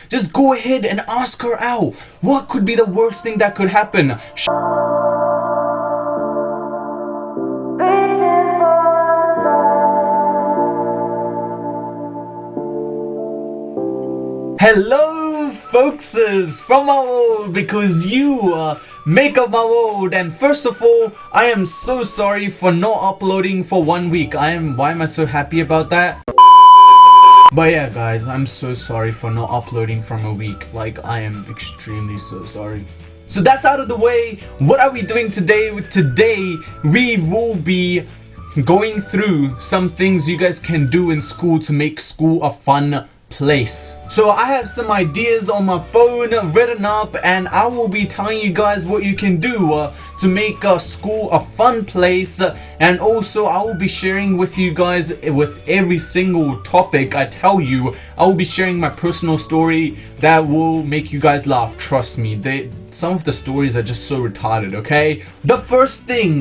just go ahead and ask her out. What could be the worst thing that could happen? Hello folkses from my world, because you make up my world. And first of all, I am so sorry for not uploading for 1 week. Why am I so happy about that? But yeah guys, I'm so sorry for not uploading from a week. Like, I am extremely so sorry. So that's out of the way. What are we doing today? Today we will be going through some things you guys can do in school to make school a fun place. So I have some ideas on my phone written up, and I will be telling you guys what you can do to make school a fun place. And also I will be sharing with you guys, with every single topic I tell you, I will be sharing my personal story that will make you guys laugh. Trust me, some of the stories are just so retarded, okay? The first thing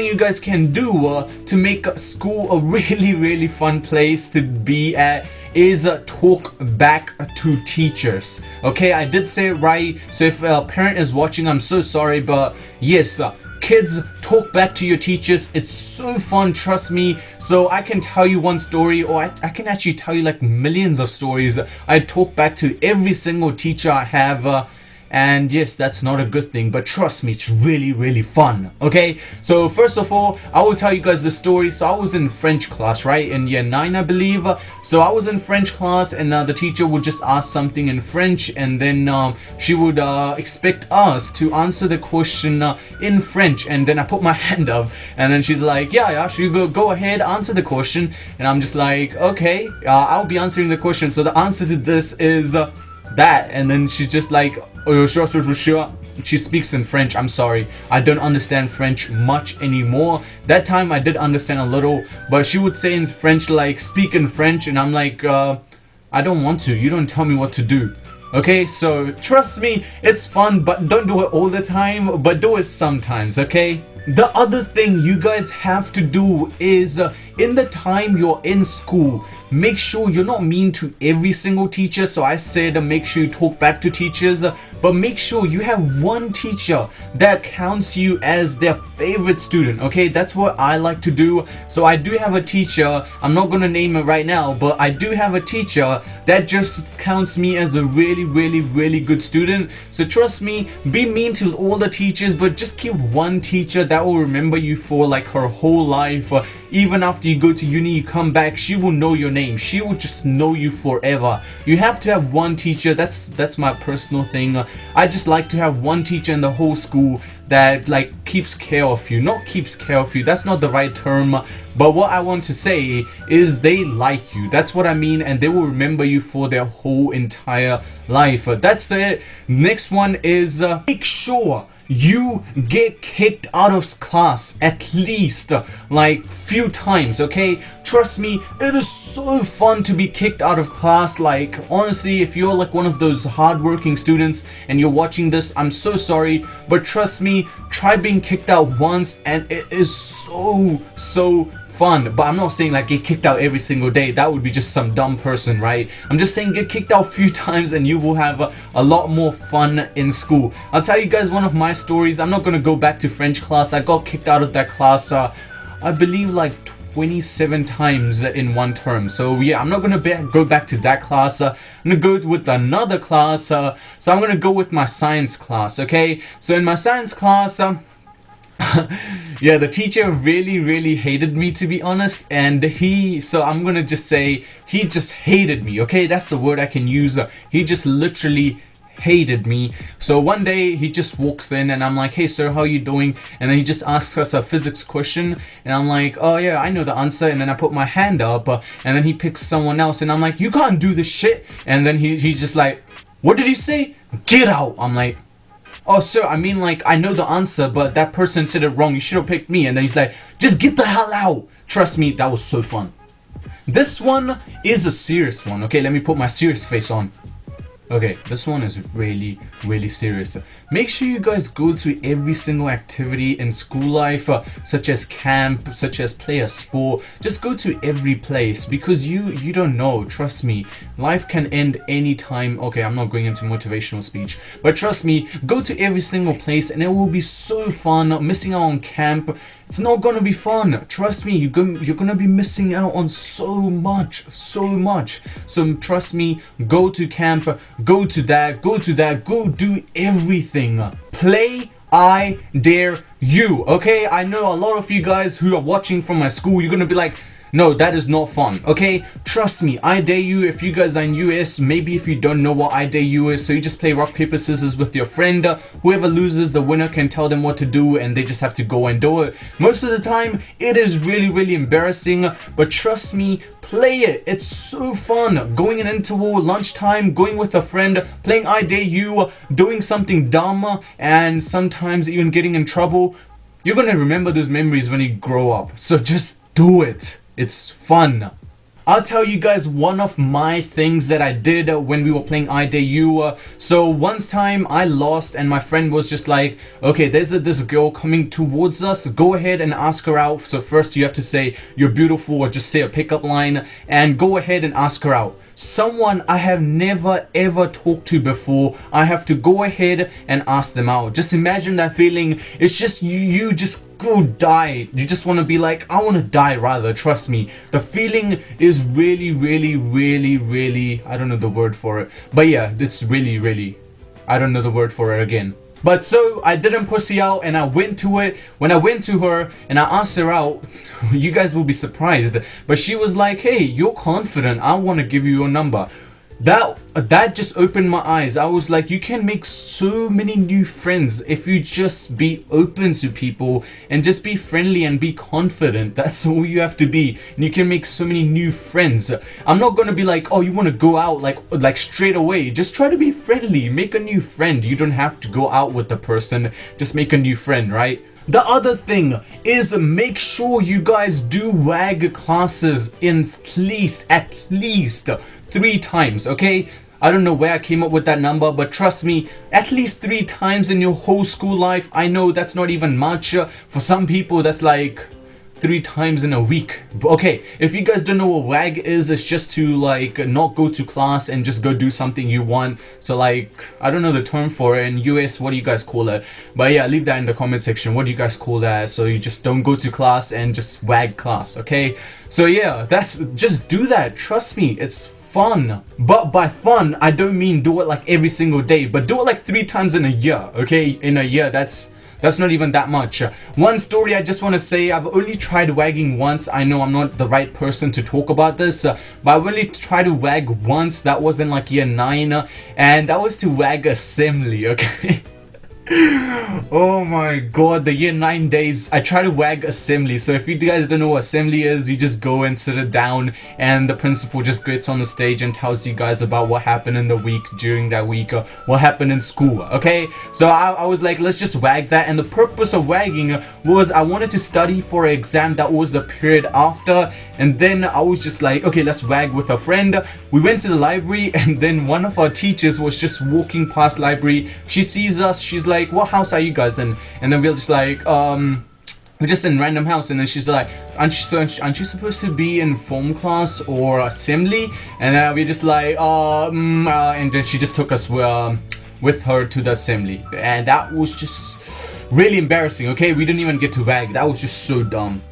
you guys can do to make school a really fun place to be at is talk back to teachers. Okay, I did say it right, so if a parent is watching, I'm so sorry, but yes, kids, talk back to your teachers. It's so fun, trust me. So I can tell you one story, or I can actually tell you like millions of stories. I talk back to every single teacher I have, and yes, that's not a good thing, but trust me, it's really fun. Okay, so first of all, I will tell you guys the story. So I was in French class, right, in year 9 I believe. So I was in French class, and the teacher would just ask something in French, and then she would expect us to answer the question in French. And then I put my hand up, and then she's like, yeah, so you go ahead, answer the question. And I'm just like, okay, I'll be answering the question. So the answer to this is that. And then she's just like, oh, sure. She speaks in French. I'm sorry, I don't understand French much anymore. That time I did understand a little, but she would say in French like, speak in French, and I'm like, I don't want to. You don't tell me what to do. Okay, so trust me, it's fun, but don't do it all the time, but do it sometimes, okay? The other thing you guys have to do is in the time you're in school, make sure you're not mean to every single teacher. So I said make sure you talk back to teachers, but make sure you have one teacher that counts you as their favorite student. Okay, that's what I like to do. So I do have a teacher, I'm not gonna name it right now, but I do have a teacher that just counts me as a really good student. So trust me, be mean to all the teachers, but just keep one teacher that will remember you for like her whole life. Even after you go to uni, you come back, she will know your name. She will just know you forever. You have to have one teacher. That's my personal thing. I just like to have one teacher in the whole school that like keeps care of you. Not keeps care of you, that's not the right term, but what I want to say is they like you. That's what I mean, and they will remember you for their whole entire life. That's it. Next one is make sure you get kicked out of class at least like few times. Okay, trust me, it is so fun to be kicked out of class. Like, honestly, if you're like one of those hardworking students and you're watching this, I'm so sorry, but trust me, try being kicked out once and it is so fun. But I'm not saying like get kicked out every single day. That would be just some dumb person, right? I'm just saying get kicked out a few times and you will have a lot more fun in school. I'll tell you guys one of my stories. I'm not gonna go back to French class. I got kicked out of that class I believe like 27 times in one term. So yeah, I'm not gonna go back to that class. I'm gonna go with another class. So I'm gonna go with my science class. Okay, so in my science class, yeah, the teacher really hated me, to be honest, and so I'm gonna just say he just hated me. Okay, that's the word I can use. He just literally hated me. So one day he just walks in and I'm like, hey sir, how you doing? And then he just asks us a physics question, and I'm like, oh yeah, I know the answer. And then I put my hand up, and then he picks someone else, and I'm like, you can't do this shit. And then he's just like, what did you say? Get out. I'm like, oh sir, I mean like I know the answer, but that person said it wrong, you should have picked me. And then he's like, just get the hell out. Trust me, that was so fun. This one is a serious one. Okay, let me put my serious face on. Okay, this one is really, really serious. Make sure you guys go to every single activity in school life, such as camp, such as play a sport. Just go to every place because you don't know. Trust me, life can end anytime. Okay, I'm not going into motivational speech, but trust me, go to every single place and it will be so fun. Missing out on camp, it's not gonna be fun. Trust me, you're gonna be missing out on so much. So trust me, go to camp, go to that, go do everything. Play, I dare you. Okay, I know a lot of you guys who are watching from my school, you're gonna be like, no, that is not fun. Okay, trust me, I dare you. If you guys are in US, maybe if you don't know what I dare you is, so you just play rock paper scissors with your friend. Whoever loses, the winner can tell them what to do and they just have to go and do it. Most of the time it is really, really embarrassing, but trust me, play it. It's so fun. Going in interval, lunchtime, going with a friend, playing I dare you, doing something dumb, and sometimes even getting in trouble. You're gonna remember those memories when you grow up, so just do it. It's fun. I'll tell you guys one of my things that I did when we were playing I Dare You. So once time I lost and my friend was just like, okay, there's this girl coming towards us, go ahead and ask her out. So first you have to say you're beautiful or just say a pickup line and go ahead and ask her out. Someone I have never ever talked to before, I have to go ahead and ask them out. Just imagine that feeling. It's just you just go die. You just want to be like, I want to die rather. Trust me, the feeling is really, really, really, really, I don't know the word for it, but yeah, it's really, really, I don't know the word for it again. But so I didn't pussy out and I went to it. When I went to her and I asked her out, you guys will be surprised, but she was like, hey, you're confident, I want to give you your number. That just opened my eyes. I was like, you can make so many new friends if you just be open to people and just be friendly and be confident. That's all you have to be, and you can make so many new friends. I'm not gonna be like, oh, you want to go out like straight away. Just try to be friendly, make a new friend. You don't have to go out with the person, just make a new friend, right? The other thing is make sure you guys do WAG classes at least 3 times, okay? I don't know where I came up with that number, but trust me, at least 3 times in your whole school life. I know that's not even much. For some people, that's like 3 times in a week. Okay, if you guys don't know what WAG is, it's just to like not go to class and just go do something you want. So like, I don't know the term for it in US, what do you guys call it? But yeah, leave that in the comment section. What do you guys call that? So you just don't go to class and just WAG class, okay? So yeah, just do that. Trust me, it's fun. But by fun, I don't mean do it like every single day, but do it like 3 times in a year, okay? In a year, that's not even that much. One story I just want to say, I've only tried wagging once. I know I'm not the right person to talk about this, but I've only tried to wag once. That was in like year 9, and that was to Wag Assembly, okay? Oh my god, the year 9 days I try to Wag Assembly. So if you guys don't know what assembly is, you just go and sit it down and the principal just gets on the stage and tells you guys about what happened in the week, during that week, what happened in school, okay? So I was like, let's just wag that, and the purpose of wagging was I wanted to study for an exam that was the period after, and then I was just like, okay, let's wag with a friend. We went to the library and then one of our teachers was just walking past library. She sees us, she's like, what house are you guys in? And then we're just like, we're just in random house. And then she's like, aren't you supposed to be in form class or assembly? And then we're just like, and then she just took us with her to the assembly, and that was just really embarrassing, okay? We didn't even get to wag. That was just so dumb.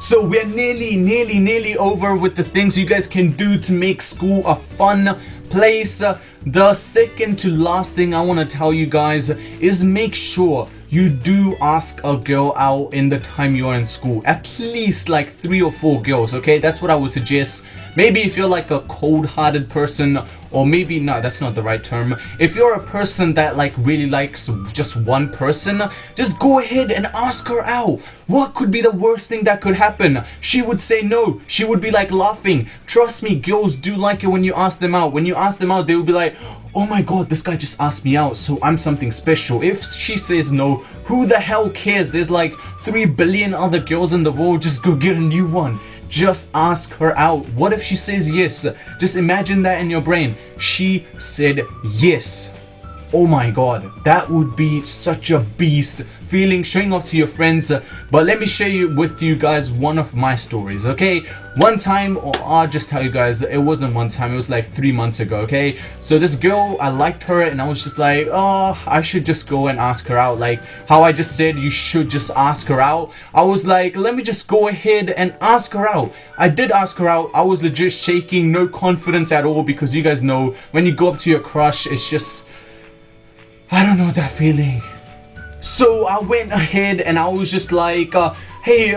So we're nearly over with the things you guys can do to make school a fun place. The second to last thing I want to tell you guys is make sure you do ask a girl out in the time you're in school. At least like 3 or 4 girls, okay? That's what I would suggest. Maybe if you're like a cold-hearted person, or maybe no, that's not the right term. If you're a person that like really likes just one person, just go ahead and ask her out. What could be the worst thing that could happen? She would say no. She would be like laughing. Trust me, girls do like it when you ask them out. When you ask them out, they will be like, oh my god, this guy just asked me out, so I'm something special. If she says no, who the hell cares? There's like 3 billion other girls in the world. Just go get a new one. just ask her out. What if she says yes? Just imagine that in your brain. She said yes. Oh my god, that would be such a beast feeling, showing off to your friends. But let me share with you guys one of my stories, okay? One time, or I'll just tell you guys, it wasn't one time, it was like 3 months ago, okay? So this girl, I liked her and I was just like, oh, I should just go and ask her out. Like how I just said you should just ask her out, I was like, let me just go ahead and ask her out. I did ask her out. I was legit shaking, no confidence at all, because you guys know when you go up to your crush, it's just, I don't know that feeling. So I went ahead and I was just like, hey,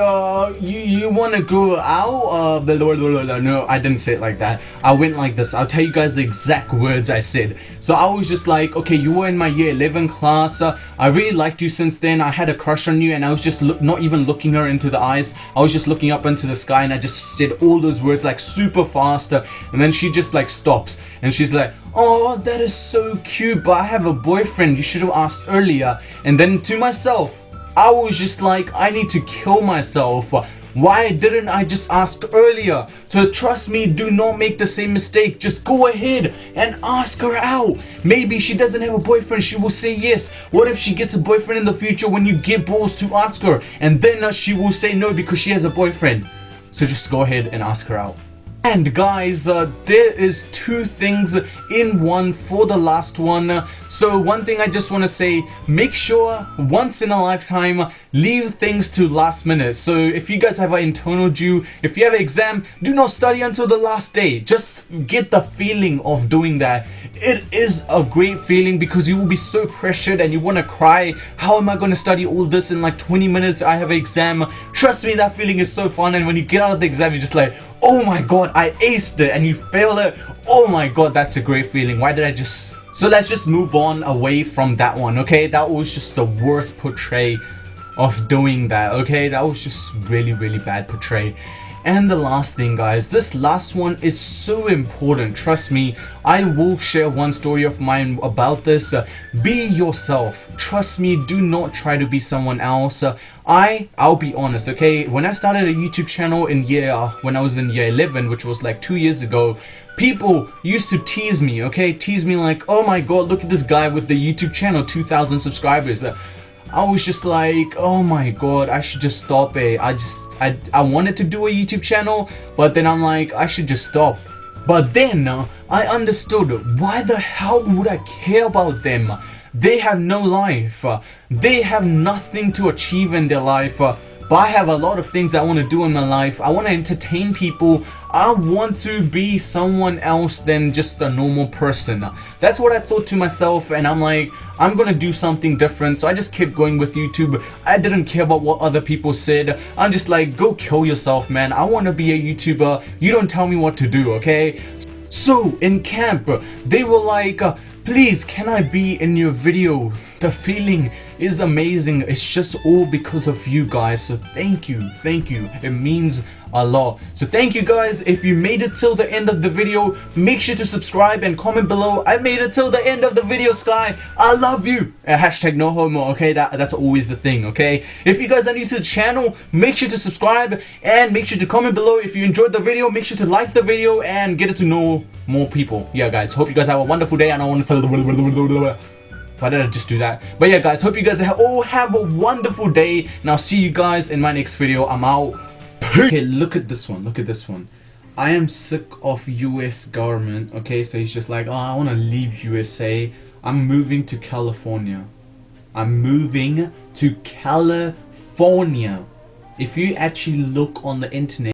you wanna go out? Blah, blah, blah, blah. No, I didn't say it like that. I went like this. I'll tell you guys the exact words I said. So I was just like, okay, you were in my year 11 class. I really liked you since then. I had a crush on you, and I was just not even looking her into the eyes. I was just looking up into the sky, and I just said all those words like super fast. And then she just like stops, and she's like, oh, that is so cute, but I have a boyfriend. You should have asked earlier. And then to myself, I was just like, I need to kill myself. Why didn't I just ask earlier? So trust me, do not make the same mistake. Just go ahead and ask her out. Maybe she doesn't have a boyfriend, she will say yes. What if she gets a boyfriend in the future when you get balls to ask her? And then she will say no because she has a boyfriend. So just go ahead and ask her out. And guys, there is 2 things in one for the last one. So one thing I just want to say, make sure once in a lifetime, leave things to last minute. So if you guys have an internal due, if you have an exam, do not study until the last day. Just get the feeling of doing that. It is a great feeling because you will be so pressured and you want to cry. How am I going to study all this in like 20 minutes? I have an exam. Trust me, that feeling is so fun. And when you get out of the exam, you're just like, oh my god, I aced it, and you fail it. Oh my god, that's a great feeling. Why did I just... So let's just move on away from that one, okay? That was just the worst portray of doing that, okay? That was just really, really bad portray. And the last thing, guys, this last one is so important. Trust me, I will share one story of mine about this. Be yourself. Trust me, do not try to be someone else. I'll be honest, okay? When I started a YouTube channel when I was in year 11, which was like 2 years ago, people used to tease me, okay? Tease me like, oh my god, look at this guy with the YouTube channel, 2,000 subscribers. I was just like, oh my god, I should just stop it. I wanted to do a YouTube channel, but then I'm like, I should just stop. But then I understood, why the hell would I care about them? They have no life. They have nothing to achieve in their life. But I have a lot of things I want to do in my life. I want to entertain people. I want to be someone else than just a normal person. That's what I thought to myself, and I'm like, I'm gonna do something different. So I just kept going with YouTube. I didn't care about what other people said. I'm just like, go kill yourself, man. I want to be a YouTuber. You don't tell me what to do, okay? So in camp, they were like, please, can I be in your video? The feeling is amazing. It's just all because of you guys. So thank you. It means a lot. So thank you guys. If you made it till the end of the video, make sure to subscribe and comment below. I made it till the end of the video, Sky. I love you. Hashtag no homo, okay? That's always the thing, okay? If you guys are new to the channel, make sure to subscribe and make sure to comment below. If you enjoyed the video, make sure to like the video and get it to know more people. Yeah, guys, hope you guys have a wonderful day, and I want to tell why did I just do that? But yeah, guys, hope you guys all have a wonderful day, and I'll see you guys in my next video. I'm out. Okay, look at this one. I am sick of US government. Okay, so he's just like, oh, I want to leave USA. I'm moving to California. If you actually look on the internet,